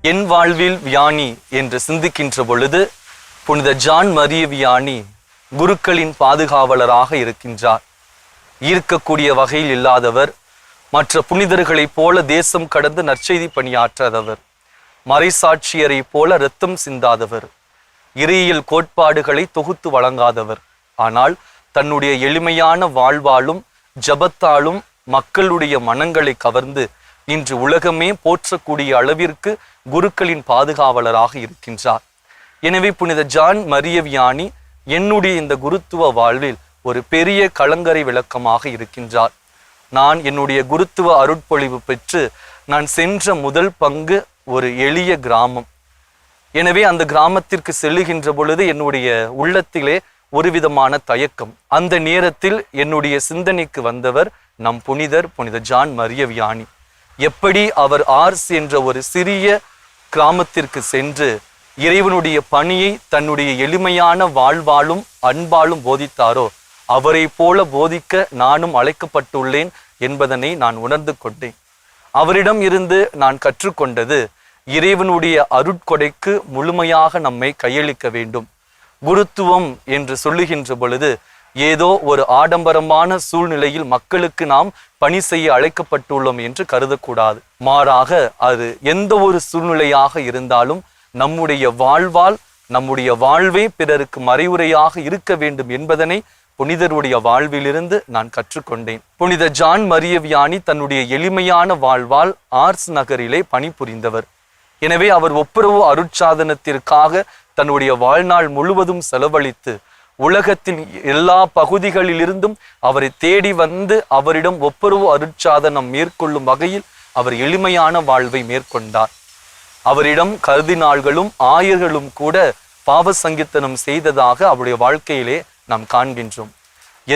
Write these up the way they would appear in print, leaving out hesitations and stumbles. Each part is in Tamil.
என் வாழ்வில் வியானி என்று சிந்திக்கின்ற பொழுது புனித ஜான் மரிய வியானி குருக்களின் பாதுகாவலராக இருக்கின்றார். ஈர்க்கக்கூடிய வகையில் இல்லாதவர், மற்ற புனிதர்களைப் போல தேசம் கடந்து நற்செய்தி பணியாற்றாதவர், மறைசாட்சியரை போல இரத்தம் சிந்தாதவர், இறையியல் கோட்பாடுகளை தொகுத்து வழங்காதவர். ஆனால் தன்னுடைய எளிமையான வாழ்வாலும் ஜபத்தாலும் மக்களுடைய மனங்களை கவர்ந்து இன்று உலகமே போற்றக்கூடிய அளவிற்கு குருக்களின் பாதுகாவலராக இருக்கின்றார். எனவே புனித ஜான் மரிய வியானி என்னுடைய இந்த குருத்துவ வாழ்வில் ஒரு பெரிய கலங்கரை விளக்கமாக இருக்கின்றார். நான் என்னுடைய குருத்துவ அருட்பொழிவு பெற்று நான் சென்ற முதல் பங்கு ஒரு எளிய கிராமம். எனவே அந்த கிராமத்திற்கு செல்லுகின்ற பொழுது என்னுடைய உள்ளத்திலே ஒரு விதமான தயக்கம். அந்த நேரத்தில் என்னுடைய சிந்தனைக்கு வந்தவர் நம் புனித ஜான் மரிய வியானி. எப்படி அவர் ஆர்ஸ் என்ற ஒரு சிறிய கிராமத்திற்கு சென்று இறைவனுடைய பணியை தன்னுடைய எளிமையான வாழ்வாலும் அன்பாலும் போதித்தாரோ, அவரை போல போதிக்க நானும் அழைக்கப்பட்டுள்ளேன் என்பதனை நான் உணர்ந்து கொண்டேன். அவரிடம் இருந்து நான் கற்றுக்கொண்டது, இறைவனுடைய அருட்கொடைக்கு முழுமையாக நம்மை கையளிக்க வேண்டும். குருத்துவம் என்று சொல்லுகின்ற பொழுது ஏதோ ஒரு ஆடம்பரமான சூழ்நிலையில் மக்களுக்கு நாம் பணி செய்ய அழைக்கப்பட்டுள்ளோம் என்று கருதக்கூடாது. மாறாக அது எந்த ஒரு சூழ்நிலையாக இருந்தாலும் நம்முடைய வாழ்வால் நம்முடைய வாழ்வே பிறருக்கு மறைவுரையாக இருக்க வேண்டும் என்பதனை புனிதருடைய வாழ்விலிருந்து நான் கற்றுக்கொண்டேன். புனித ஜான் மரிய வியானி தன்னுடைய எளிமையான வாழ்வால் ஆர்ஸ் நகரிலே பணிபுரிந்தவர். எனவே அவர் ஒப்புரவு அருட்சாதனத்திற்காக தன்னுடைய வாழ்நாள் முழுவதும் செலவழித்து உலகத்தின் எல்லா பகுதிகளிலிருந்தும் அவரை தேடி வந்து அவரிடம் ஒப்புரவு அருட்சாதனம் மேற்கொள்ளும் வகையில் அவர் எளிமையான வாழ்வை மேற்கொண்டார். அவரிடம் கர்தினால்களும் ஆயர்களும் கூட பாவ சங்கீர்த்தனம் செய்ததாக அவருடைய வாழ்க்கையிலே நாம் காண்கின்றோம்.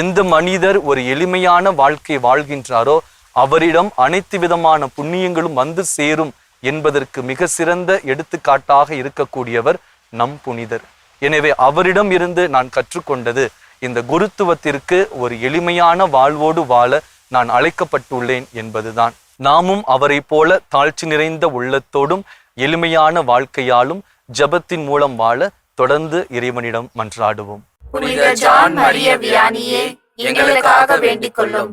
எந்த மனிதர் ஒரு எளிமையான வாழ்க்கை வாழ்கின்றாரோ அவரிடம் அனைத்து விதமான புண்ணியங்களும் வந்து சேரும் என்பதற்கு மிக சிறந்த எடுத்துக்காட்டாக இருக்கக்கூடியவர் நம் புனிதர். எனவே அவரிடம் இருந்து நான் கற்றுக்கொண்டது, இந்த குருத்துவத்திற்கு ஒரு எளிமையான வாழ்வோடு வாழ நான் அழைக்கப்பட்டுள்ளேன் என்பதுதான். நாமும் அவரை போல தாழ்ச்சி நிறைந்த உள்ளத்தோடும் எளிமையான வாழ்க்கையாலும் ஜபத்தின் மூலம் வாழ தொடர்ந்து இறைவனிடம் மன்றாடுவோம். புனித ஜான் மரிய வியானியே, எங்களுக்காக வேண்டிக் கொள்ளும்.